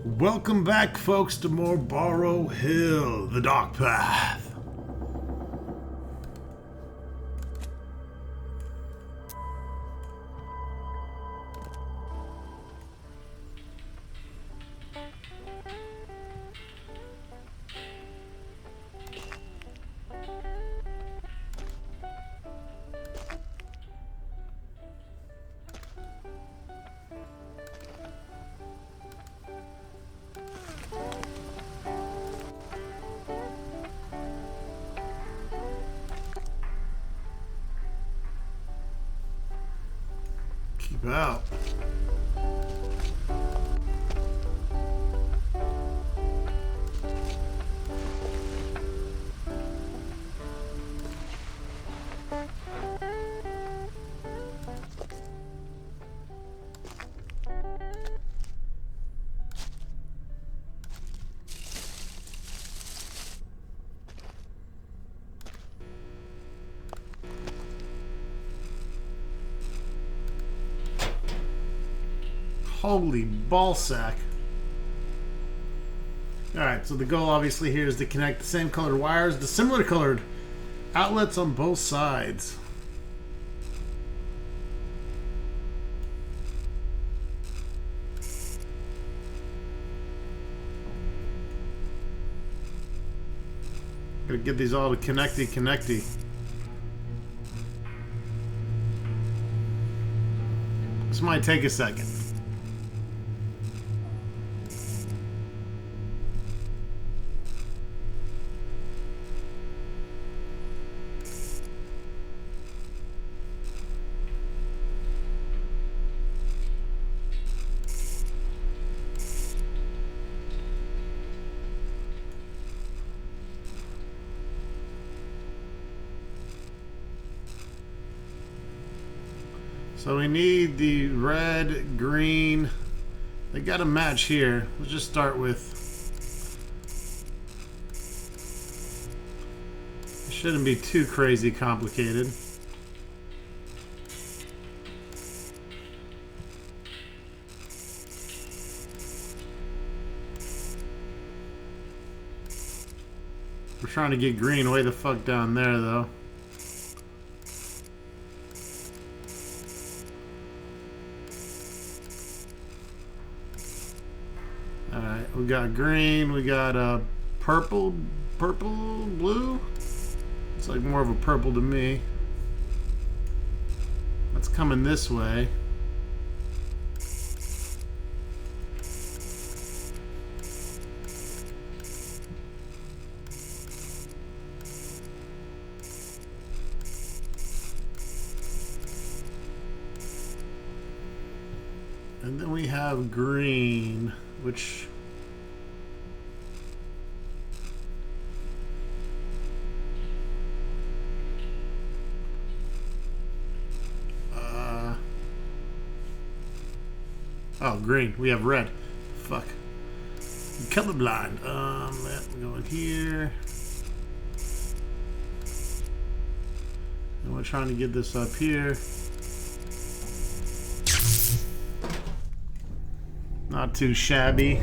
Welcome back, folks, to more Barrow Hill, the Dark Path. Keep out. Holy ballsack. Alright, so the goal obviously here is to connect the same colored wires to similar colored outlets on both sides. Gotta get these all to connecty. This might take a second. So we need the red, green. They got to match here. Let's just start with. It shouldn't be too crazy complicated. We're trying to get green way the fuck down there, though. Alright, we got green, we got purple, blue? It's like more of a purple to me. That's coming this way. And then we have green, which oh, green. We have red. Fuck. I'm colorblind. We're going here. And we're trying to get this up here. Not too shabby.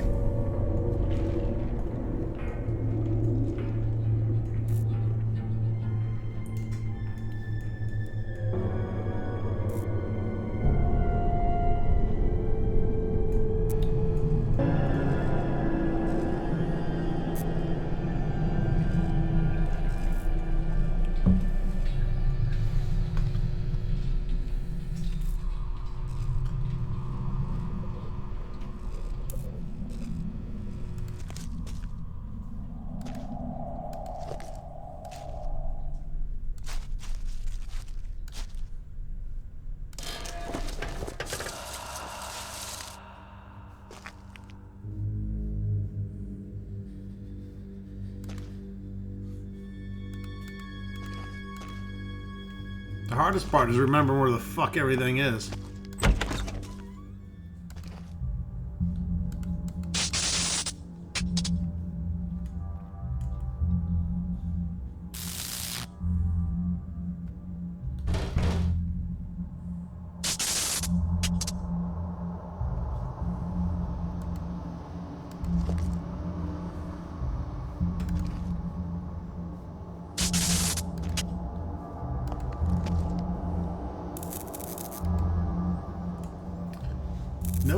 The hardest part is remembering where the fuck everything is.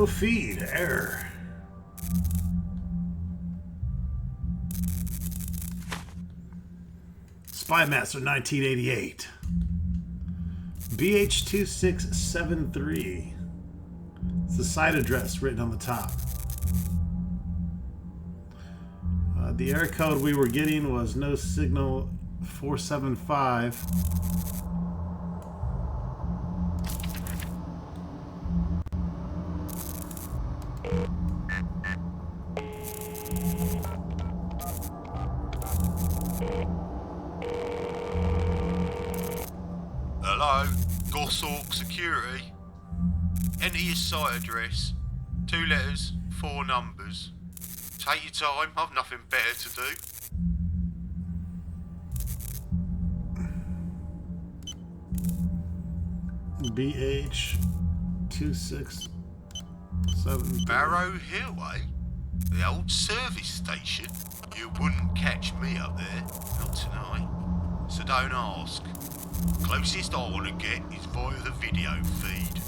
No feed. Error. Spymaster 1988. BH2673. It's the site address written on the top. The error code we were getting was no signal 475. Hello, Goshawk Security. Enter your site address. 2 letters, 4 numbers. Take your time, I've nothing better to do. BH2673. Barrow Hill, eh? The old service station. You wouldn't catch me up there. Not tonight. So don't ask. Closest I want to get is via the video feed.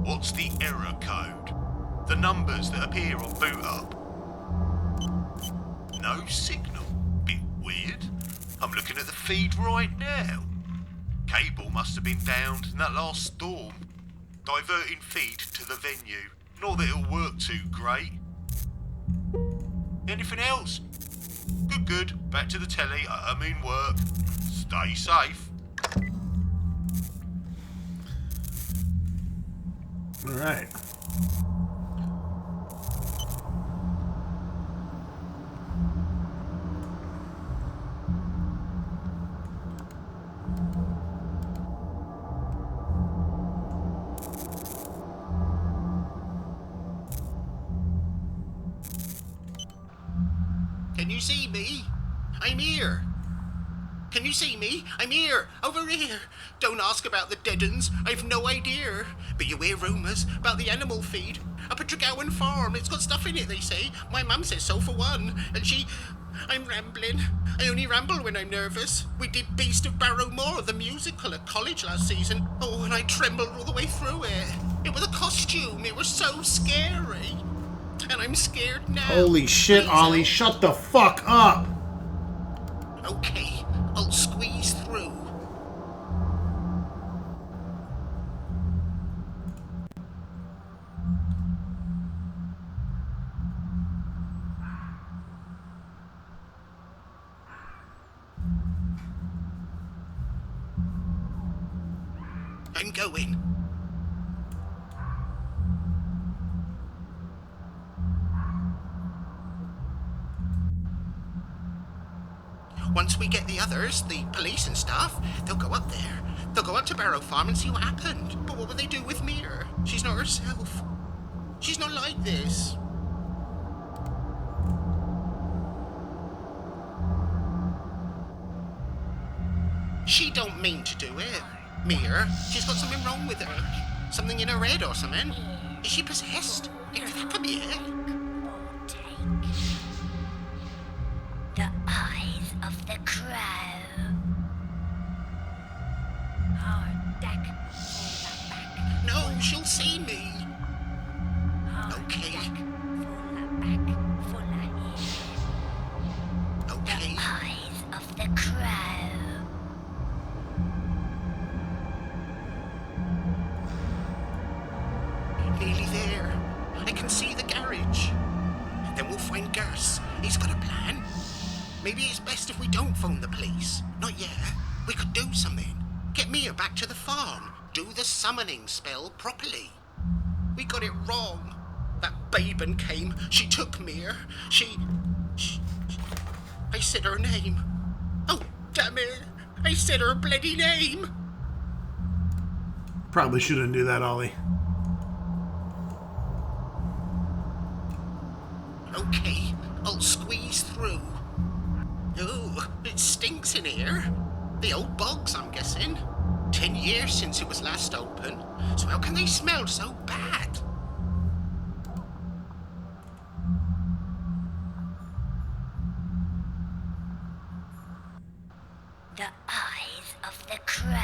What's the error code? The numbers that appear on boot up. No signal. Bit weird. I'm looking at the feed right now. Cable must have been downed in that last storm. Diverting feed to the venue. Not that it'll work too great. Anything else? Good. Back to the telly. I mean work. Stay safe. All right. Can you see me? I'm here. Can you see me? I'm here. Over here. Don't ask about the dead uns. I've no idea. But you hear rumours about the animal feed. Up at Tregowan Farm. It's got stuff in it, they say. My mum says so for one. And I'm rambling. I only ramble when I'm nervous. We did Beast of Barrow Moor, the musical, at college last season. Oh, and I trembled all the way through it. It was a costume. It was so scary. And I'm scared now. Holy shit, Please Ollie, help. shut the fuck up! Okay, I'll squeeze through. I'm going. Once we get the others, the police and stuff, they'll go up there. They'll go up to Barrow Farm and see what happened. But what will they do with Mir? She's not herself. She's not like this. She don't mean to do it. Mir, she's got something wrong with her. Something in her head or something. Is she possessed? That could be it. The eyes of the crow. Hard deck, fall back. No, she'll see me. Hard Okay. deck, fall back, full here. Okay. The eyes of the crow. Nearly there. I can see the garage. Then we'll find Gus. He's got a plan. Maybe it's best if we don't phone the police. Not yet. We could do something. Get Mia back to the farm. Do the summoning spell properly. We got it wrong. That Baben came. She took Mia. I said her name. Oh, damn it. I said her bloody name. Probably shouldn't do that, Ollie. Okay, I'll squeeze through. Ooh, it stinks in here. The old bogs, I'm guessing. 10 years since it was last open. So how can they smell so bad? The eyes of the crow.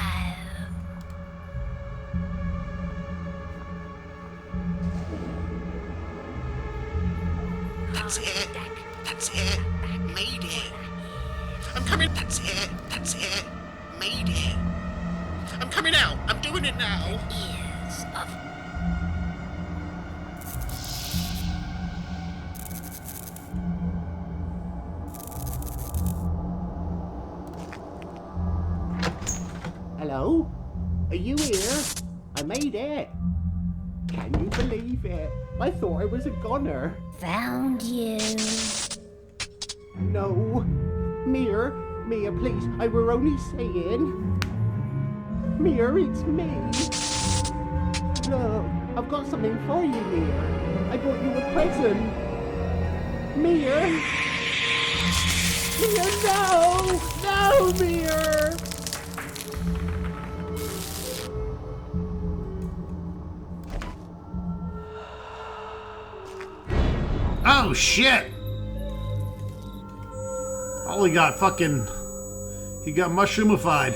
That's it. That's it. Made it. I'm coming. That's it. That's it. Made it. I'm coming out. I'm doing it now. Ears of Hello? Are you here? I made it. Can you believe it? I thought I was a goner. found you. No. Mia, please, I were only saying. Mia, it's me. Look, I've got something for you, Mia. I brought you a present. Mia. Mia, no! No, Mia! Oh shit! Oh, he got mushroomified.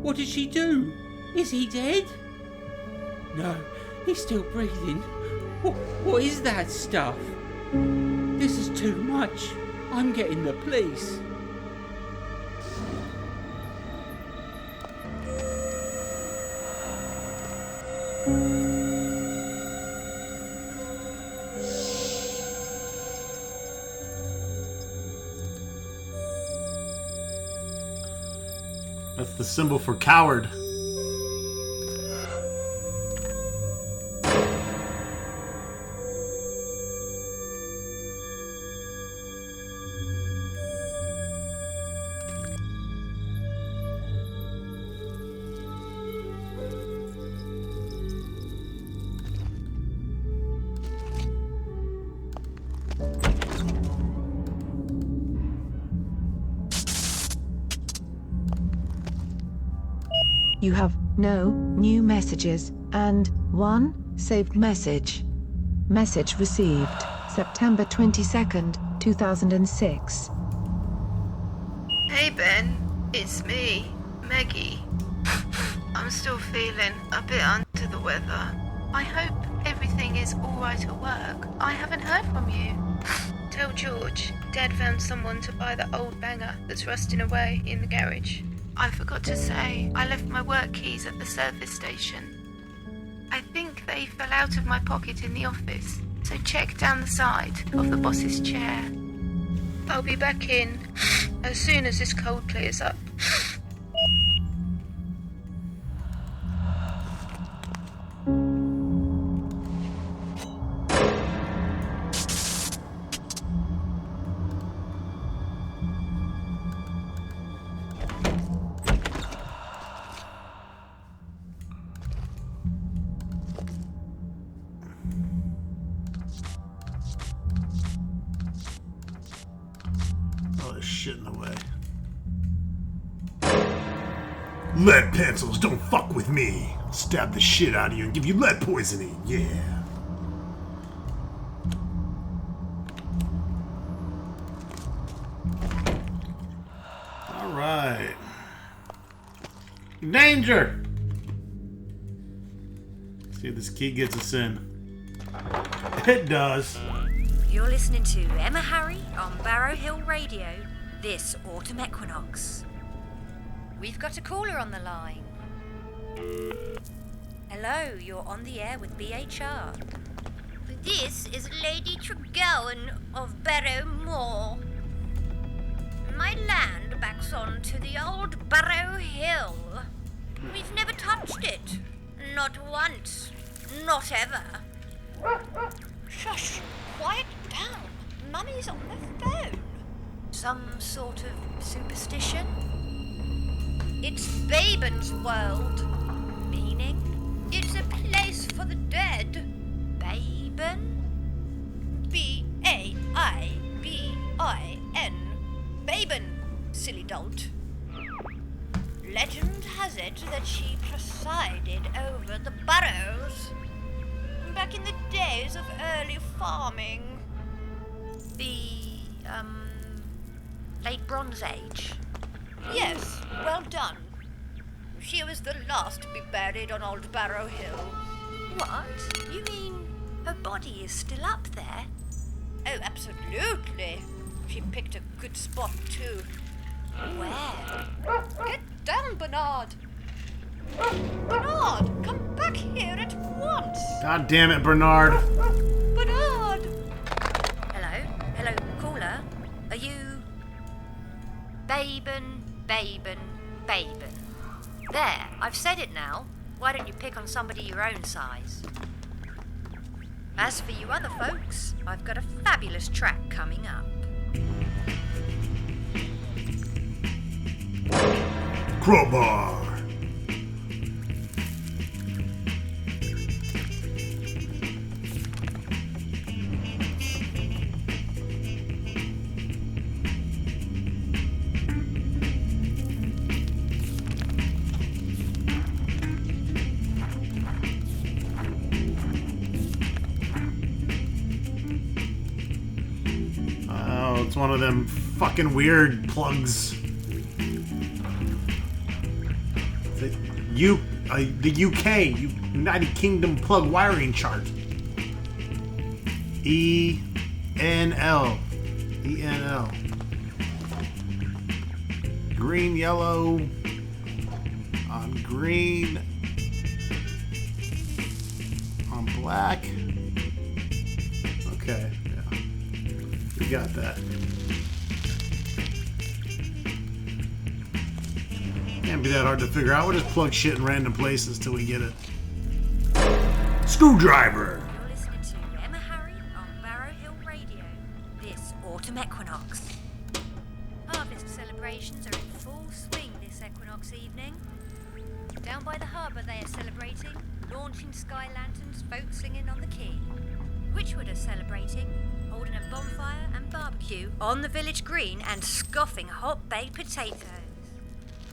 What did she do? Is he dead? No, he's still breathing. What is that stuff? This is too much. I'm getting the police. That's the symbol for coward. You have no new messages and 1 saved message. Message received September 22nd, 2006. Hey Ben, it's me, Maggie. I'm still feeling a bit under the weather. I hope everything is alright at work. I haven't heard from you. Tell George, Dad found someone to buy the old banger that's rusting away in the garage. I forgot to say, I left my work keys at the service station. I think they fell out of my pocket in the office, so check down the side of the boss's chair. I'll be back in as soon as this cold clears up. Oh, there's shit in the way. Lead pencils, don't fuck with me. I'll stab the shit out of you and give you lead poisoning, yeah. Alright. Danger! See if this key gets us in. It does. You're listening to Emma Harry on Barrow Hill Radio this autumn equinox. We've got a caller on the line. Hello, you're on the air with BHR. This is Lady Tregowan of Barrow Moor. My land backs on to the old Barrow Hill. We've never touched it. Not once. Not ever. Shush! Quiet down. Mummy's on the phone. Some sort of superstition? It's Baben's world. Meaning? It's a place for the dead. Baben? B-A-I-B-I-N. Baben, silly dolt. Legend has it that she presided over the burrows back in the days of early farming. The, late Bronze Age. Yes, well done. She was the last to be buried on old Barrow Hill. What? You mean her body is still up there? Oh, absolutely. She picked a good spot, too. Where? Get down, Bernard. Bernard, come back here at once. God damn it, Bernard. Bernard. Hello, caller. Are you... Babin? There, I've said it now. Why don't you pick on somebody your own size? As for you other folks, I've got a fabulous track coming up. Crowbar. Oh, it's one of them fucking weird plugs. The UK, United Kingdom plug wiring chart. ENL. Green, yellow, on green, on black. Okay, yeah. We got that. Can't be that hard to figure out. We'll just plug shit in random places till we get it. Screwdriver! You're listening to Emma Harry on Barrow Hill Radio, this autumn equinox. Harvest celebrations are in full swing this equinox evening. Down by the harbour they are celebrating, launching sky lanterns, folk singing on the quay. Wychwood are celebrating, holding a bonfire and barbecue on the village green and scoffing hot baked potatoes.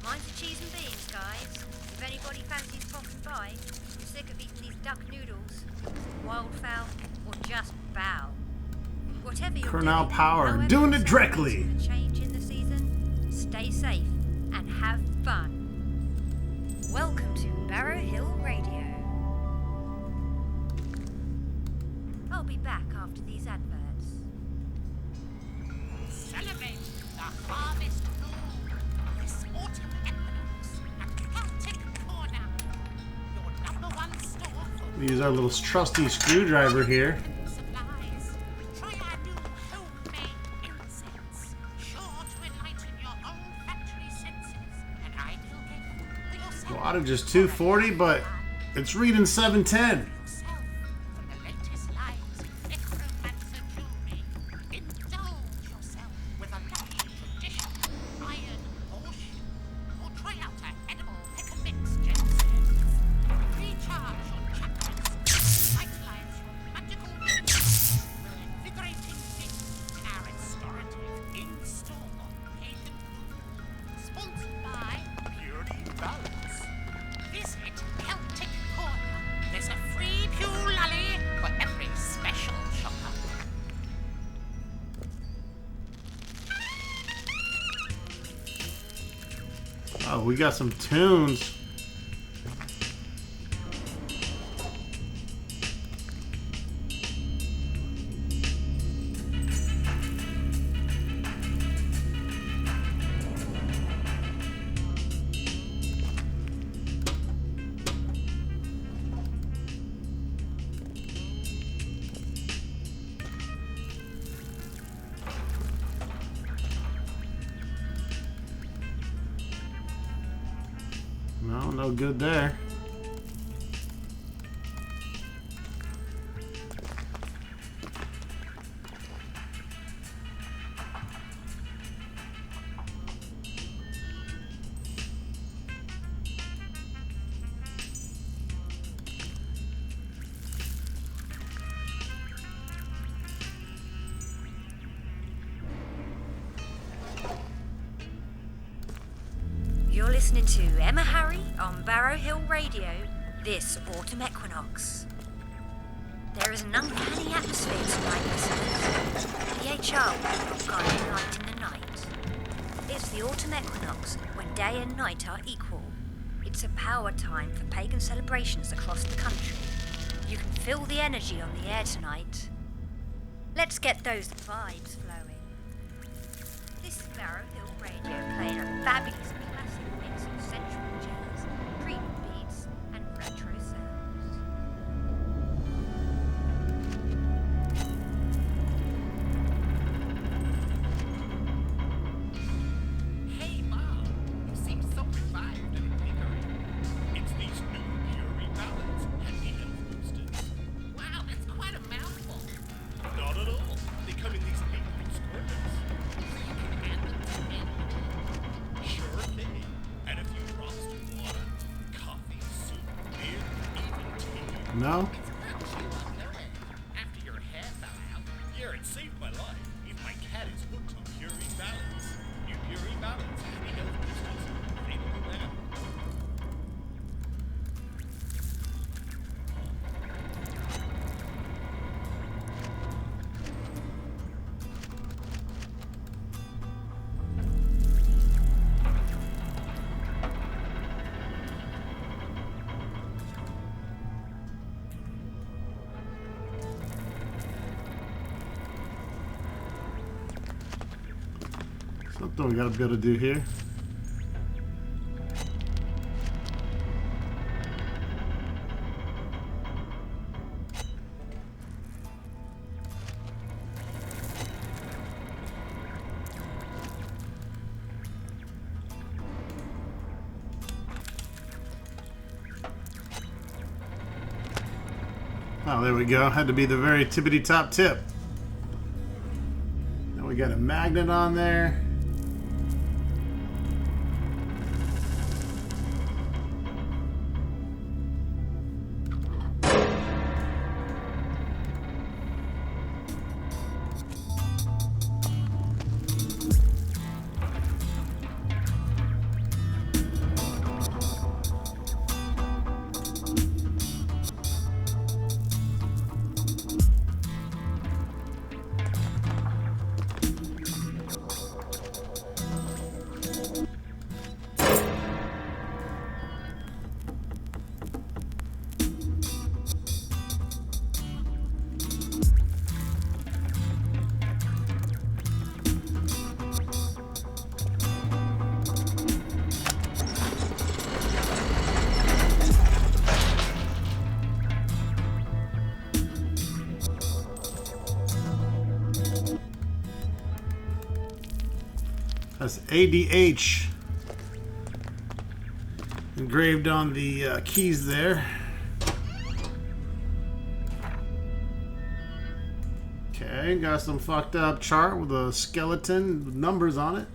Mine's the cheese and beans, guys. If anybody fancies popping by, you're sick of eating these duck noodles, wildfowl, or just bow. Whatever you're Colonel doing, Power, however doing you're it directly. celebrating the change in the season, stay safe and have fun. Welcome to Barrow Hill Radio. I'll be back after these adverts. Celebrate the harvest moon this autumn equinox at Celtic Corner, your number one store for We use our little trusty screwdriver here. supplies. Try our new homemade incense, sure to enlighten your olfactory senses. An ideal gift for yourself. Wattage 240, but it's reading 710. Yourself from the latest lines of necromancer jewelry. Indulge yourself with a lush tradition iron horseshoe, or try out our edible pick and mix gemstones. Recharge your chakras, vitalize your magical roots with an invigorating dip in our restorative in-store pagan food. Sponsored by Purity Balance. Visit Celtic Corner. There's a free Pew Lolly for every special shopper. Oh, we got some tunes. No good there. You're listening to Emma Harry on Barrow Hill Radio, this autumn equinox. There is an uncanny atmosphere tonight, listeners. The HR will have guiding light in the night. the autumn equinox, when day and night are equal. It's a power time for pagan celebrations across the country. You can feel the energy on the air tonight. Let's get those vibes flowing. This is Barrow Hill Radio playing a fabulous classic mix of sensual jazz, dreamy beats, and retro sounds. Hey, Mom. You seem so revived and invigorated. It's these new Fury ballads and the health boosters. Wow, that's quite a mouthful. Not at all. They come in these neat little squares. So you can add them to me? Sure thing. Add a few drops to water, coffee, soup, beer, even tea. No? It's about you, I'll know it. After your hair fell out. Yeah, it saved my life. Even my cat is hooked on Fury ballads. New Fury ballads and the health boosters. Available now. Something we gotta be able to do here. Oh, there we go. Had to be the very tippity top tip. Now we got a magnet on there. That's ADH engraved on the keys there. Okay, got some fucked up chart with a skeleton with numbers on it.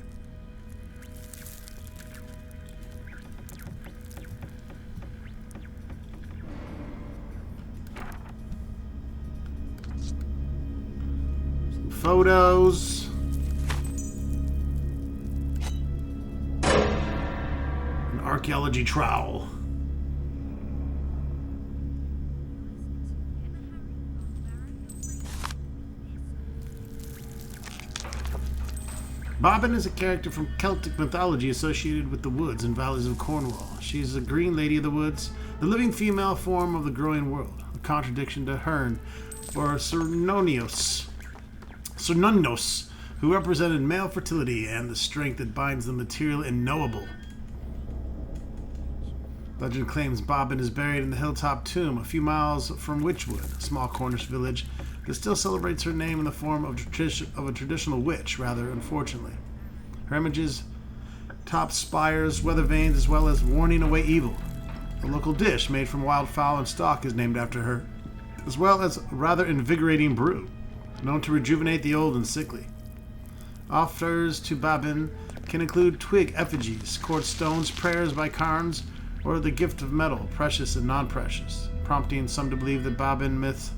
Some photos. Archaeology trowel. Bobbin is a character from Celtic mythology associated with the woods and valleys of Cornwall. She is a green lady of the woods, the living female form of the growing world, a contradiction to Herne or Cernunnos, who represented male fertility and the strength that binds the material and knowable. Legend claims Bobbin is buried in the hilltop tomb a few miles from Witchwood, a small Cornish village that still celebrates her name in the form of a traditional witch, rather unfortunately. Her images top spires, weather vanes, as well as warning away evil. A local dish made from wildfowl and stock is named after her, as well as a rather invigorating brew, known to rejuvenate the old and sickly. Offers to Bobbin can include twig effigies, quartz stones, prayers by Carnes, or the gift of metal, precious and non-precious, prompting some to believe that Bobbin myth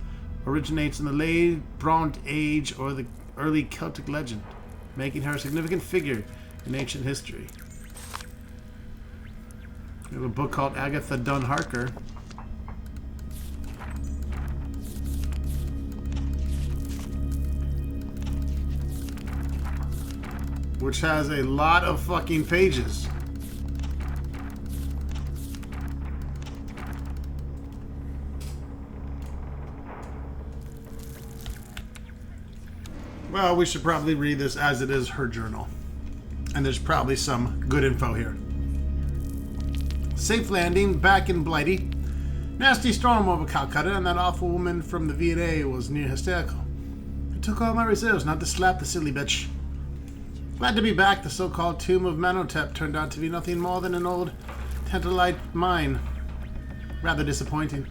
originates in the late Bronze Age or the early Celtic legend, making her a significant figure in ancient history. We have a book called Agatha Dunn Harker. which has a lot of fucking pages. Well, we should probably read this as it is her journal. And there's probably some good info here. Safe landing back in Blighty. Nasty storm over Calcutta, and that awful woman from the V&A was near hysterical. It took all my reserves not to slap the silly bitch. Glad to be back. The so-called tomb of Manotep turned out to be nothing more than an old Tantalite mine. Rather disappointing.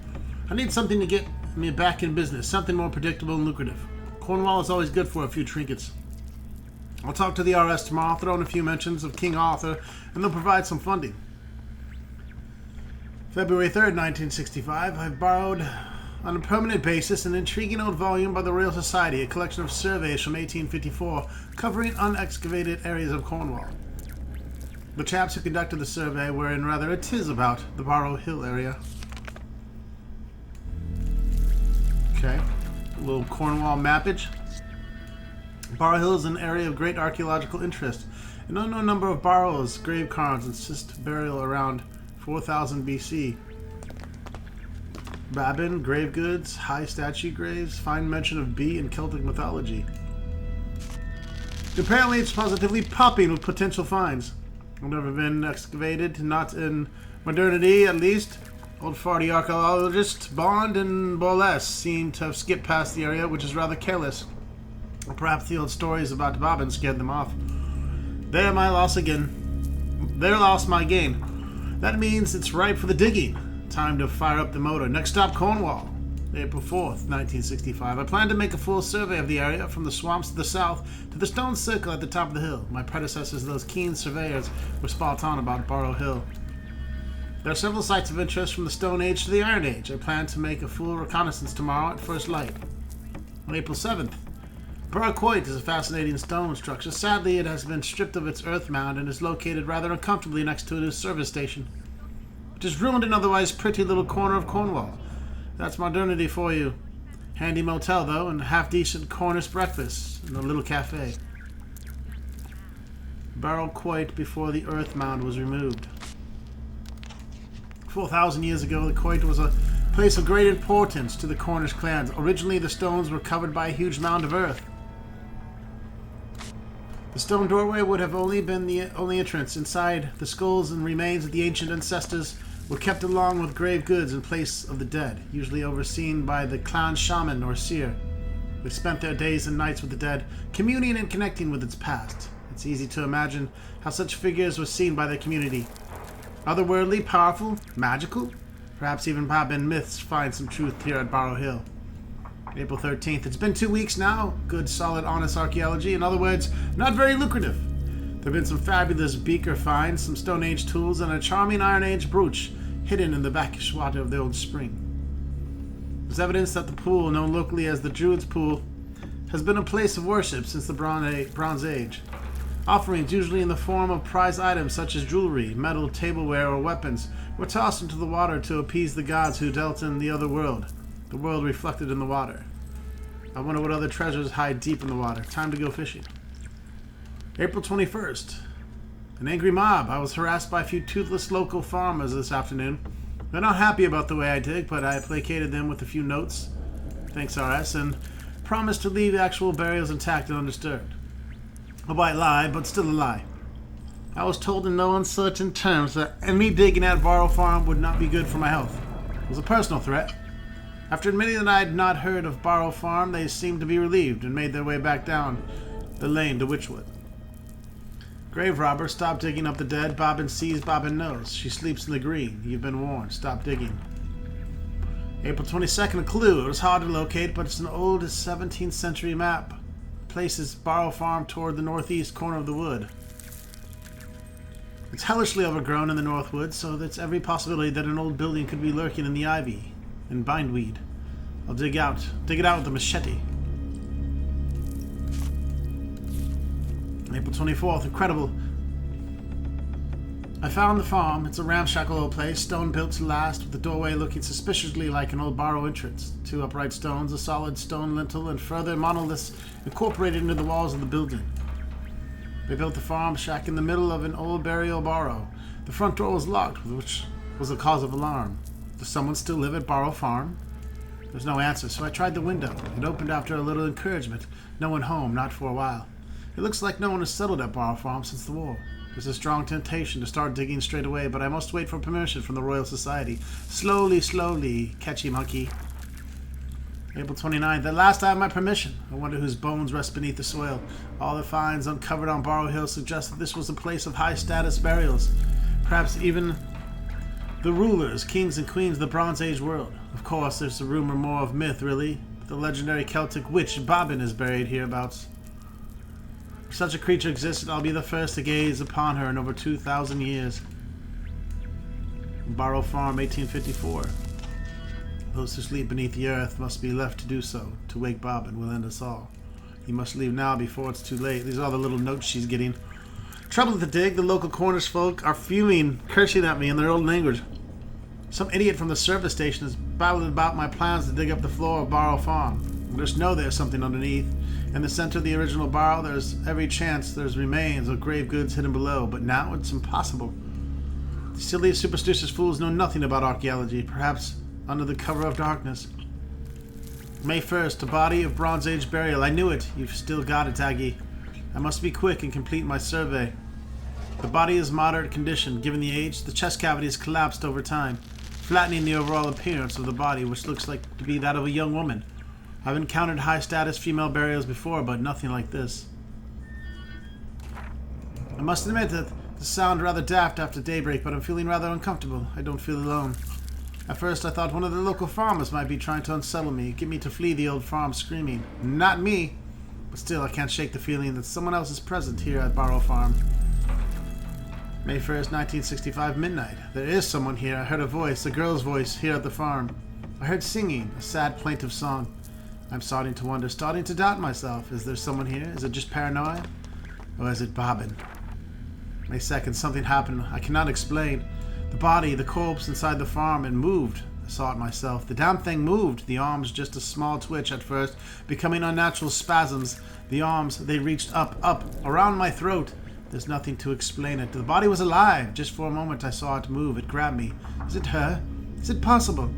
I need something to get me back in business, something more predictable and lucrative. Cornwall is always good for a few trinkets. I'll talk to the RS tomorrow, throw in a few mentions of King Arthur, and they'll provide some funding. February 3rd, 1965, I've borrowed on a permanent basis an intriguing old volume by the Royal Society, a collection of surveys from 1854 covering unexcavated areas of Cornwall. The chaps who conducted the survey were in rather a tiz about the Barrow Hill area. Okay, a little Cornwall mappage. Barrow Hill is an area of great archaeological interest. An unknown number of Barrows grave cairns insist burial around 4000 BC. Babin, grave goods, high statue graves, find mention of bee in Celtic mythology. Apparently it's positively popping with potential finds. Have never been excavated, not in modernity at least. Old farty archaeologists Bond and Boles seem to have skipped past the area, which is rather careless. Or perhaps the old stories about Bobbin scared them off. There my loss again. There lost my gain. That means it's ripe for the digging. Time to fire up the motor. Next stop, Cornwall. April 4th, 1965. I plan to make a full survey of the area from the swamps to the south to the stone circle at the top of the hill. My predecessors, those keen surveyors, were spot on about Barrow Hill. There are several sites of interest from the Stone Age to the Iron Age. I plan to make a full reconnaissance tomorrow at first light. On April 7th, Barrow Quoit is a fascinating stone structure. Sadly, it has been stripped of its earth mound and is located rather uncomfortably next to a new service station, which has ruined an otherwise pretty little corner of Cornwall. That's modernity for you. Handy motel, though, and half-decent Cornish breakfast in a little cafe. Barrow Quoit before the earth mound was removed. 4,000 years ago, the Quoit was a place of great importance to the Cornish clans. Originally, the stones were covered by a huge mound of earth. The stone doorway would have only been the only entrance. Inside, the skulls and remains of the ancient ancestors were kept along with grave goods in place of the dead, usually overseen by the clan shaman or seer. They spent their days and nights with the dead, communing and connecting with its past. It's easy to imagine how such figures were seen by their community. Otherworldly, powerful, magical? Perhaps even Bobbin myths find some truth here at Barrow Hill. April 13th. It's been 2 weeks now. Good, solid, honest archaeology. In other words, not very lucrative. There have been some fabulous beaker finds, some Stone Age tools, and a charming Iron Age brooch hidden in the backish water of the old spring. There's evidence that the pool, known locally as the Druids' Pool, has been a place of worship since the Bronze Age. Offerings, usually in the form of prize items such as jewelry, metal, tableware, or weapons, were tossed into the water to appease the gods who dwelt in the other world, the world reflected in the water. I wonder what other treasures hide deep in the water. Time to go fishing. April 21st. An angry mob. I was harassed by a few toothless local farmers this afternoon. They're not happy about the way I dig, but I placated them with a few notes, thanks RS, and promised to leave actual burials intact and undisturbed. A white lie, but still a lie. I was told in no uncertain terms that me digging at Barrow Farm would not be good for my health. It was a personal threat. After admitting that I had not heard of Barrow Farm, they seemed to be relieved and made their way back down the lane to Witchwood. Grave robber, stop digging up the dead. Bobbin sees, Bobbin knows. She sleeps in the green. You've been warned. Stop digging. April 22nd, a clue. It was hard to locate, but it's an old 17th century map. Places Barrow Farm toward the northeast corner of the wood. It's hellishly overgrown in the north wood, so there's every possibility that an old building could be lurking in the ivy and bindweed. I'll dig it out with a machete. April 24th, incredible. I found the farm. It's a ramshackle old place, stone built to last, with the doorway looking suspiciously like an old Barrow entrance. 2 upright stones, a solid stone lintel, and further monoliths incorporated into the walls of the building. They built the farm shack in the middle of an old burial Barrow. The front door was locked, which was the cause of alarm. Does someone still live at Barrow Farm? There's no answer, so I tried the window. It opened after a little encouragement. No one home, not for a while. It looks like no one has settled at Barrow Farm since the war. There's a strong temptation to start digging straight away, but I must wait for permission from the Royal Society. Slowly, slowly, catchy monkey. April 29th. At last I have my permission. I wonder whose bones rest beneath the soil. All the finds uncovered on Barrow Hill suggest that this was a place of high-status burials. Perhaps even the rulers, kings and queens of the Bronze Age world. Of course, there's a rumor more of myth, really. The legendary Celtic witch Bobbin is buried hereabouts. If such a creature existed, I'll be the first to gaze upon her in over 2,000 years. Barrow Farm, 1854. Those who sleep beneath the earth must be left to do so. To wake Bobbin will end us all. You must leave now before it's too late. These are all the little notes she's getting. Trouble at the dig. The local Cornish folk are fuming, cursing at me in their old language. Some idiot from the service station has babbled about my plans to dig up the floor of Barrow Farm. There's there's something underneath. In the center of the original barrow, there's every chance there's remains of grave goods hidden below, but now it's impossible. The silly, superstitious fools know nothing about archaeology, perhaps under the cover of darkness. May 1st, a body of Bronze Age burial. I knew it. You've still got it, Aggie. I must be quick and complete my survey. The body is moderate condition. Given the age, the chest cavity has collapsed over time, flattening the overall appearance of the body, which looks like to be that of a young woman. I've encountered high-status female burials before, but nothing like this. I must admit that the sound rather daft after daybreak, but I'm feeling rather uncomfortable. I don't feel alone. At first, I thought one of the local farmers might be trying to unsettle me, get me to flee the old farm screaming. Not me! But still, I can't shake the feeling that someone else is present here at Barrow Farm. May 1st, 1965, midnight. There is someone here. I heard a voice, a girl's voice, here at the farm. I heard singing, a sad, plaintive song. I'm starting to wonder, starting to doubt myself. Is there someone here? Is it just paranoia? Or is it Bobbin? May 2nd, something happened. I cannot explain. The body, the corpse inside the farm, it moved. I saw it myself. The damn thing moved. The arms, just a small twitch at first, becoming unnatural spasms. The arms, they reached up, around my throat. There's nothing to explain it. The body was alive. Just for a moment I saw it move. It grabbed me. Is it her? Is it possible?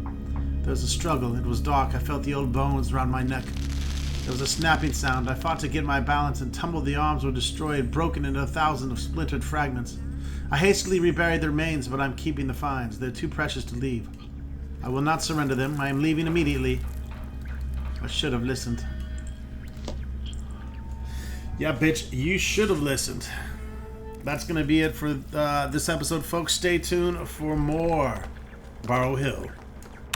There was a struggle. It was dark. I felt the old bones around my neck. There was a snapping sound. I fought to get my balance and tumbled. The arms were destroyed, broken into 1,000 of splintered fragments. I hastily reburied the remains, but I'm keeping the finds. They're too precious to leave. I will not surrender them. I am leaving immediately. I should have listened. Yeah, bitch, you should have listened. That's going to be it for this episode, folks. Stay tuned for more Barrow Hill.